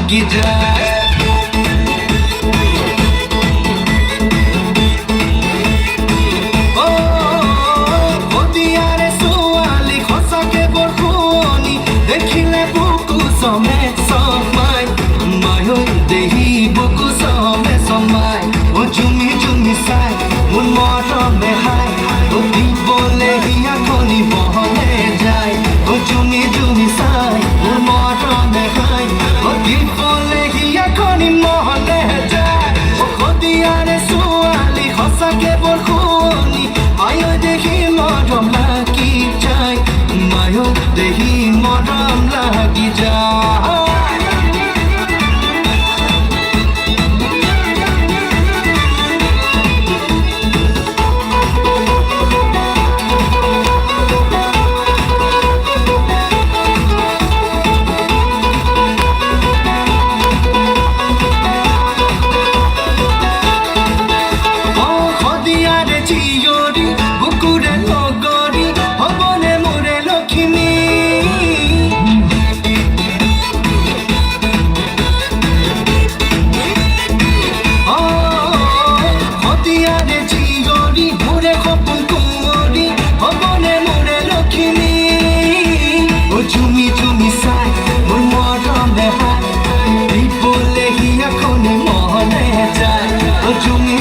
লাগি যায় দেখিলে বুকু সমে সমাই মায়ো দেহি বুকু সমে সমাই ও জুমি জুমি সাই মন মরমে হাই ও দিবলে হিয়া খনি বহলে যায় ও জুমি জুমি সাই মন মরমে হাই ও দিবলে হিয়া খনি মহলে যায় ও খদিয়ারে সুয়ালি খসাকে বরখুনি মায়ো দেহি মরম লাগি যায় মায়ো দেহি মরম লাগি যায় জুমি জুমি সাই মোর মরমে হাই বিপলে হিয়া খনি মহলে যায় ও জুমি